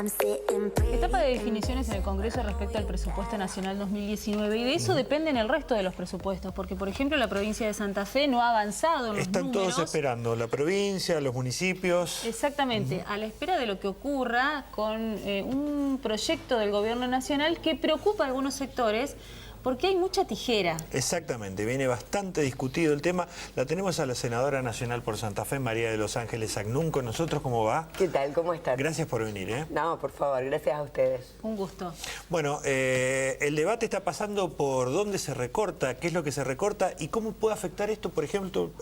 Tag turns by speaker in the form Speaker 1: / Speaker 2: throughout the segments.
Speaker 1: Etapa de definiciones en el Congreso respecto al presupuesto nacional 2019 y de eso dependen el resto de los presupuestos, porque por ejemplo la provincia de Santa Fe no ha avanzado en los
Speaker 2: Están
Speaker 1: números.
Speaker 2: todos esperando, la provincia, los municipios.
Speaker 1: Exactamente, a la espera de lo que ocurra con un proyecto del gobierno nacional que preocupa a algunos sectores porque hay mucha tijera.
Speaker 2: Exactamente, viene bastante discutido el tema. La tenemos a la senadora nacional por Santa Fe, María de los Ángeles Agnún, con nosotros. ¿Cómo va?
Speaker 3: ¿Qué tal? ¿Cómo están?
Speaker 2: Gracias por venir, ¿eh?
Speaker 3: No, por favor, gracias a ustedes.
Speaker 1: Un gusto.
Speaker 2: Bueno, el debate está pasando por dónde se recorta, qué es lo que se recorta y cómo puede afectar esto, por ejemplo,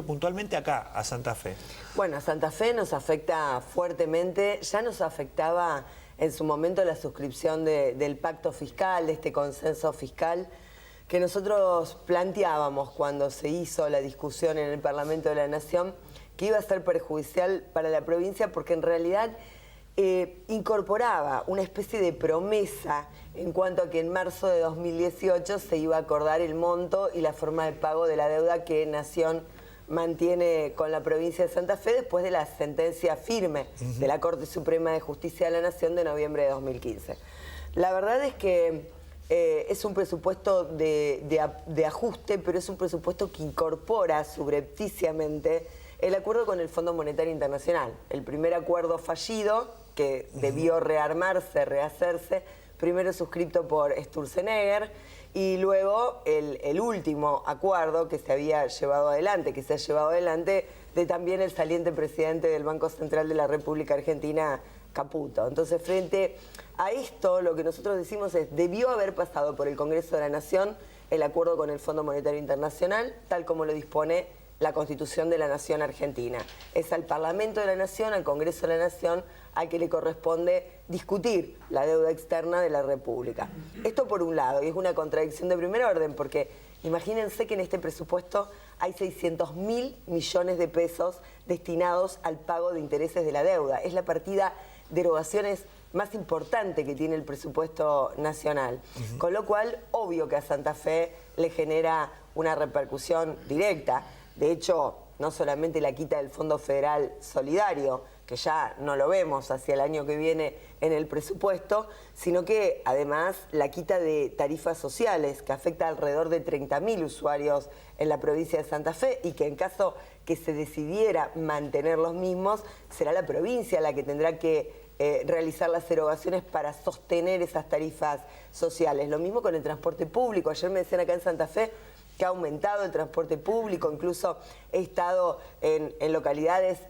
Speaker 2: puntualmente acá, a Santa Fe.
Speaker 3: Bueno, a Santa Fe nos afecta fuertemente, ya nos afectaba en su momento la suscripción del pacto fiscal, de este consenso fiscal, que nosotros planteábamos cuando se hizo la discusión en el Parlamento de la Nación, que iba a ser perjudicial para la provincia porque en realidad incorporaba una especie de promesa en cuanto a que en marzo de 2018 se iba a acordar el monto y la forma de pago de la deuda que Nación mantiene con la provincia de Santa Fe después de la sentencia firme de la Corte Suprema de Justicia de la Nación de noviembre de 2015. La verdad es que es un presupuesto de ajuste, pero es un presupuesto que incorpora subrepticiamente el acuerdo con el Fondo Monetario Internacional. El primer acuerdo fallido, que debió rearmarse, rehacerse, primero suscrito por Sturzenegger, y luego el último acuerdo que se había llevado adelante, que se ha llevado adelante de también el saliente presidente del Banco Central de la República Argentina, Caputo. Entonces, frente a esto, lo que nosotros decimos es, debió haber pasado por el Congreso de la Nación el acuerdo con el Fondo Monetario Internacional, tal como lo dispone la Constitución de la Nación Argentina. Es al Parlamento de la Nación, al Congreso de la Nación, al que le corresponde discutir la deuda externa de la República. Esto por un lado, y es una contradicción de primer orden, porque imagínense que en este presupuesto hay 600.000 millones de pesos destinados al pago de intereses de la deuda. Es la partida de erogaciones más importante que tiene el presupuesto nacional. Con lo cual, obvio que a Santa Fe le genera una repercusión directa. De hecho, no solamente la quita del Fondo Federal Solidario, que ya no lo vemos hacia el año que viene en el presupuesto, sino que además la quita de tarifas sociales, que afecta alrededor de 30.000 usuarios en la provincia de Santa Fe y que en caso que se decidiera mantener los mismos, será la provincia la que tendrá que realizar las erogaciones para sostener esas tarifas sociales. Lo mismo con el transporte público. Ayer me decían acá en Santa Fe que ha aumentado el transporte público, incluso he estado en localidades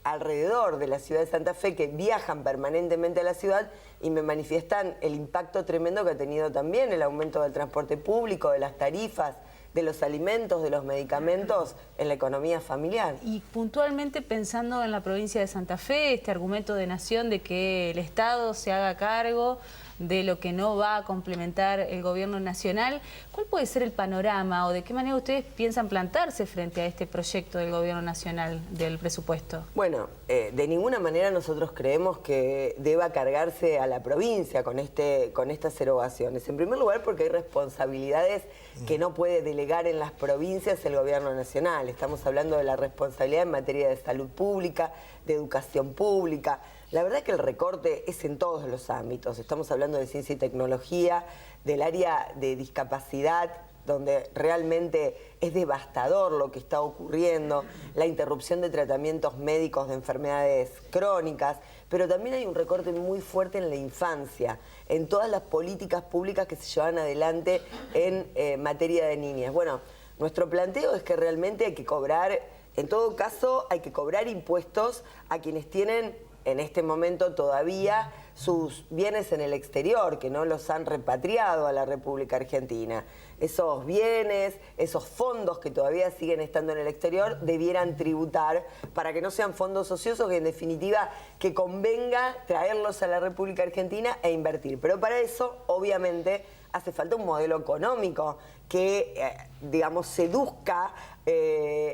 Speaker 3: alrededor de la ciudad de Santa Fe que viajan permanentemente a la ciudad y me manifiestan el impacto tremendo que ha tenido también el aumento del transporte público, de las tarifas, de los alimentos, de los medicamentos en la economía familiar.
Speaker 1: Y puntualmente pensando en la provincia de Santa Fe, este argumento de Nación de que el Estado se haga cargo de lo que no va a complementar el gobierno nacional, ¿cuál puede ser el panorama o de qué manera ustedes piensan plantarse frente a este proyecto del gobierno nacional del presupuesto?
Speaker 3: Bueno, de ninguna manera nosotros creemos que deba cargarse a la provincia con estas erogaciones. En primer lugar porque hay responsabilidades que no puede delegar en las provincias el gobierno nacional. Estamos hablando de la responsabilidad en materia de salud pública, de educación pública. La verdad que el recorte es en todos los ámbitos. Estamos hablando de ciencia y tecnología, del área de discapacidad, donde realmente es devastador lo que está ocurriendo, la interrupción de tratamientos médicos de enfermedades crónicas, pero también hay un recorte muy fuerte en la infancia, en todas las políticas públicas que se llevan adelante en materia de niñas. Bueno, nuestro planteo es que realmente hay que cobrar, en todo caso, hay que cobrar impuestos a quienes tienen en este momento todavía sus bienes en el exterior, que no los han repatriado a la República Argentina. Esos bienes, esos fondos que todavía siguen estando en el exterior, debieran tributar para que no sean fondos ociosos, que en definitiva que convenga traerlos a la República Argentina e invertir. Pero para eso, obviamente, hace falta un modelo económico que, digamos, seduzca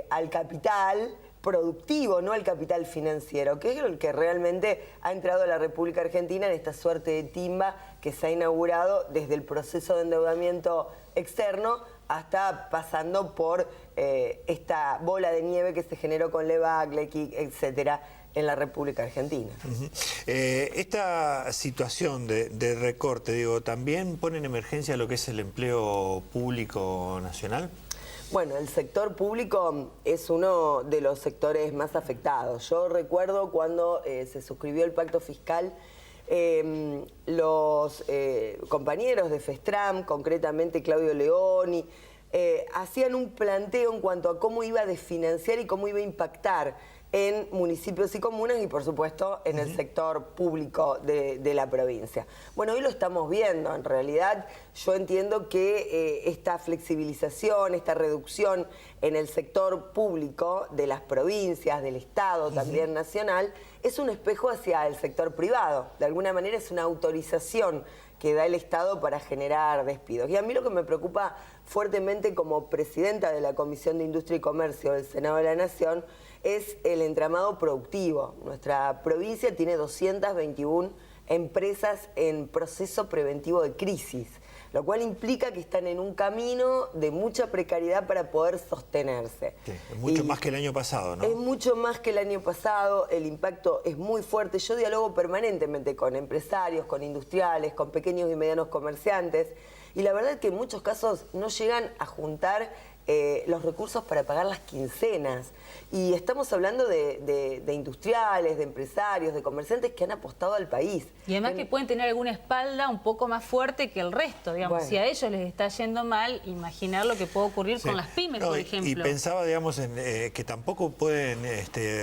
Speaker 3: al capital productivo, no al capital financiero, que es el que realmente ha entrado a la República Argentina en esta suerte de timba que se ha inaugurado desde el proceso de endeudamiento externo hasta pasando por esta bola de nieve que se generó con Levac, Lequic, etcétera, en la República Argentina.
Speaker 2: Esta situación de recorte, digo, ¿también pone en emergencia lo que es el empleo público nacional?
Speaker 3: Bueno, el sector público es uno de los sectores más afectados. Yo recuerdo cuando se suscribió el pacto fiscal, los compañeros de FESTRAM, concretamente Claudio Leoni, hacían un planteo en cuanto a cómo iba a desfinanciar y cómo iba a impactar en municipios y comunas y, por supuesto, en el sector público de la provincia. Bueno, hoy lo estamos viendo. En realidad, yo entiendo que esta flexibilización, esta reducción en el sector público de las provincias, del Estado, también nacional, es un espejo hacia el sector privado. De alguna manera es una autorización que da el Estado para generar despidos. Y a mí lo que me preocupa fuertemente como presidenta de la Comisión de Industria y Comercio del Senado de la Nación es el entramado productivo. Nuestra provincia tiene 221 empresas en proceso preventivo de crisis, lo cual implica que están en un camino de mucha precariedad para poder sostenerse.
Speaker 2: Sí, es mucho más que el año pasado, ¿no?
Speaker 3: Es mucho más que el año pasado, el impacto es muy fuerte. Yo dialogo permanentemente con empresarios, con industriales, con pequeños y medianos comerciantes, y la verdad es que en muchos casos no llegan a juntar los recursos para pagar las quincenas. Y estamos hablando de industriales, de empresarios, de comerciantes que han apostado al país.
Speaker 1: Y además que pueden tener alguna espalda un poco más fuerte que el resto, digamos. Bueno. Si a ellos les está yendo mal, imaginar lo que puede ocurrir con las pymes, por ejemplo.
Speaker 2: Y pensaba, digamos, en que tampoco pueden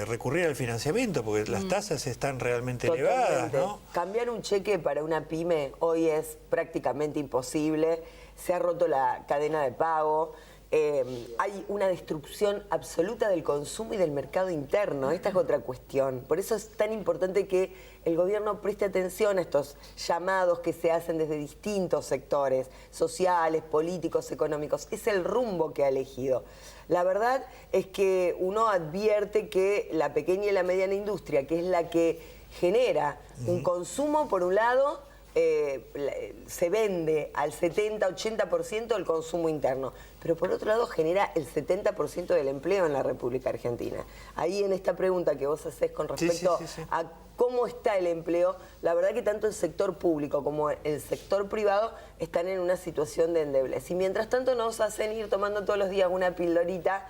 Speaker 2: recurrir al financiamiento, porque las tasas están realmente elevadas, ¿no?
Speaker 3: Cambiar un cheque para una pyme hoy es prácticamente imposible. Se ha roto la cadena de pago. Hay una destrucción absoluta del consumo y del mercado interno. Esta es otra cuestión. Por eso es tan importante que el gobierno preste atención a estos llamados que se hacen desde distintos sectores sociales, políticos, económicos. Es el rumbo que ha elegido. La verdad es que uno advierte que la pequeña y la mediana industria, que es la que genera un consumo, por un lado, se vende al 70-80% del consumo interno, pero por otro lado genera el 70% del empleo en la República Argentina. Ahí en esta pregunta que vos hacés con respecto a cómo está el empleo, la verdad que tanto el sector público como el sector privado están en una situación de endeblez. Y mientras tanto nos hacen ir tomando todos los días una pildorita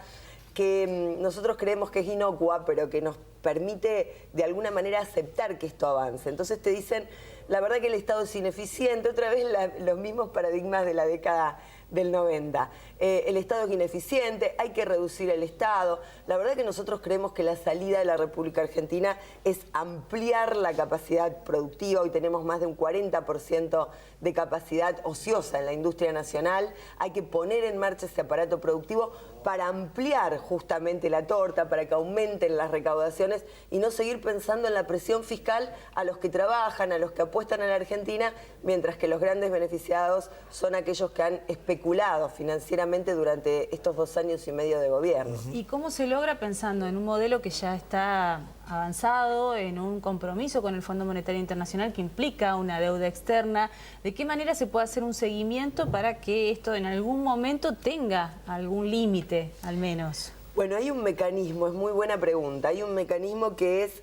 Speaker 3: que nosotros creemos que es inocua, pero que nos permite de alguna manera aceptar que esto avance. Entonces te dicen, la verdad que el Estado es ineficiente, otra vez los mismos paradigmas de la década del 90. El Estado es ineficiente, hay que reducir el Estado. La verdad que nosotros creemos que la salida de la República Argentina es ampliar la capacidad productiva. Hoy tenemos más de un 40% de capacidad ociosa en la industria nacional. Hay que poner en marcha ese aparato productivo para ampliar justamente la torta, para que aumenten las recaudaciones y no seguir pensando en la presión fiscal a los que trabajan, a los que apuestan a la Argentina, mientras que los grandes beneficiados son aquellos que han especulado financieramente durante estos 2 años y medio de gobierno.
Speaker 1: ¿Y cómo se logra pensando en un modelo que ya está avanzado, en un compromiso con el Fondo Monetario Internacional que implica una deuda externa? ¿De qué manera se puede hacer un seguimiento para que esto en algún momento tenga algún límite, al menos?
Speaker 3: Bueno, hay un mecanismo, es muy buena pregunta, hay un mecanismo que es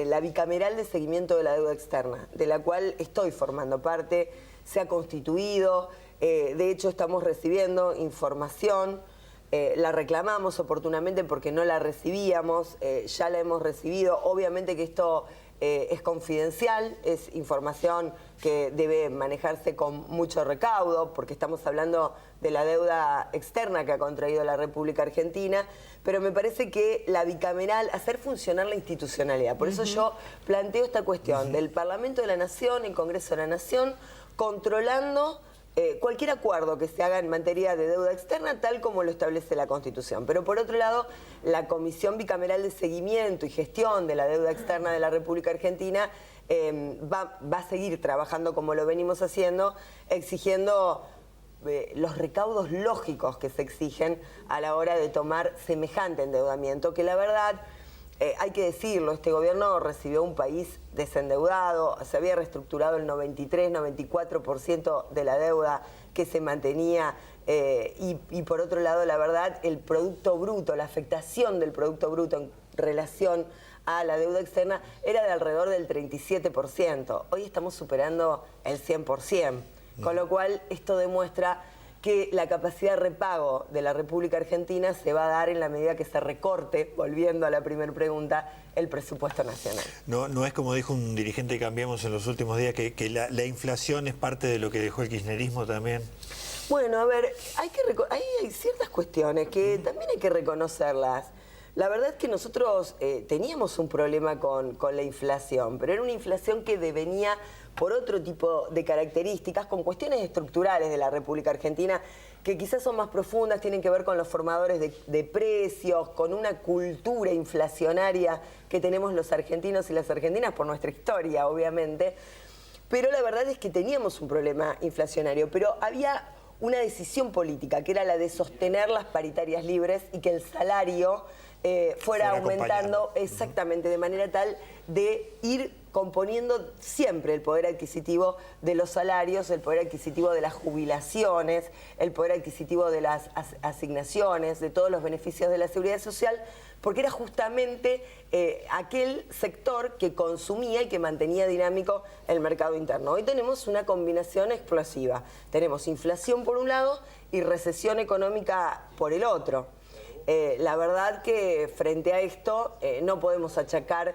Speaker 3: la bicameral de seguimiento de la deuda externa, de la cual estoy formando parte, se ha constituido, de hecho estamos recibiendo información, la reclamamos oportunamente porque no la recibíamos, ya la hemos recibido, obviamente que esto es confidencial, es información que debe manejarse con mucho recaudo, porque estamos hablando de la deuda externa que ha contraído la República Argentina, pero me parece que la bicameral, hacer funcionar la institucionalidad, por eso yo planteo esta cuestión del Parlamento de la Nación, el Congreso de la Nación, controlando cualquier acuerdo que se haga en materia de deuda externa, tal como lo establece la Constitución. Pero por otro lado, la Comisión Bicameral de Seguimiento y Gestión de la Deuda Externa de la República Argentina va a seguir trabajando como lo venimos haciendo, exigiendo los recaudos lógicos que se exigen a la hora de tomar semejante endeudamiento, que la verdad, hay que decirlo, este gobierno recibió un país desendeudado, se había reestructurado el 93-94% de la deuda que se mantenía y por otro lado, la verdad, el Producto Bruto, la afectación del Producto Bruto en relación a la deuda externa era de alrededor del 37%. Hoy estamos superando el 100%, con lo cual esto demuestra que la capacidad de repago de la República Argentina se va a dar en la medida que se recorte, volviendo a la primera pregunta, el presupuesto nacional.
Speaker 2: No es como dijo un dirigente de Cambiemos en los últimos días, que la inflación es parte de lo que dejó el kirchnerismo también.
Speaker 3: Bueno, a ver, hay ciertas cuestiones que también hay que reconocerlas. La verdad es que nosotros teníamos un problema con la inflación, pero era una inflación que devenía por otro tipo de características, con cuestiones estructurales de la República Argentina, que quizás son más profundas, tienen que ver con los formadores de precios, con una cultura inflacionaria que tenemos los argentinos y las argentinas por nuestra historia, obviamente. Pero la verdad es que teníamos un problema inflacionario, pero había una decisión política, que era la de sostener las paritarias libres y que el salario fuera aumentando exactamente de manera tal de ir componiendo siempre el poder adquisitivo de los salarios, el poder adquisitivo de las jubilaciones, el poder adquisitivo de las asignaciones, de todos los beneficios de la seguridad social, porque era justamente aquel sector que consumía y que mantenía dinámico el mercado interno. Hoy tenemos una combinación explosiva. Tenemos inflación por un lado y recesión económica por el otro. La verdad que frente a esto no podemos achacar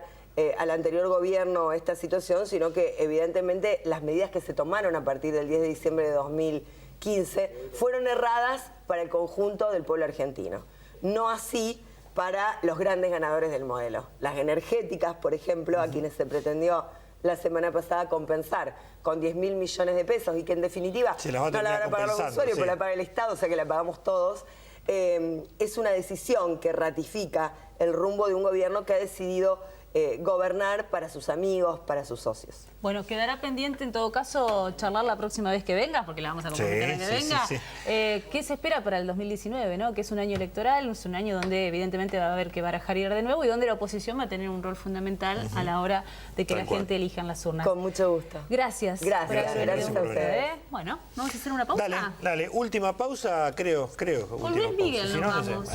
Speaker 3: al anterior gobierno esta situación, sino que evidentemente las medidas que se tomaron a partir del 10 de diciembre de 2015 fueron erradas para el conjunto del pueblo argentino. No así para los grandes ganadores del modelo. Las energéticas, por ejemplo, a quienes se pretendió la semana pasada compensar con 10.000 millones de pesos y que en definitiva no la van a pagar los usuarios, pero la paga el Estado, o sea que la pagamos todos. Es una decisión que ratifica el rumbo de un gobierno que ha decidido gobernar para sus amigos, para sus socios.
Speaker 1: Bueno, quedará pendiente en todo caso charlar la próxima vez que venga, porque la vamos a comprometer en que venga. ¿Qué se espera para el 2019, ¿no? Que es un año electoral, es un año donde evidentemente va a haber que barajar de nuevo y donde la oposición va a tener un rol fundamental a la hora de que la gente elija en las urnas.
Speaker 3: Con mucho gusto.
Speaker 1: Gracias.
Speaker 3: Gracias a ustedes.
Speaker 1: Bueno, ¿vamos a hacer una pausa?
Speaker 2: Dale, última pausa, creo.
Speaker 1: Con Luis Miguel nos vamos.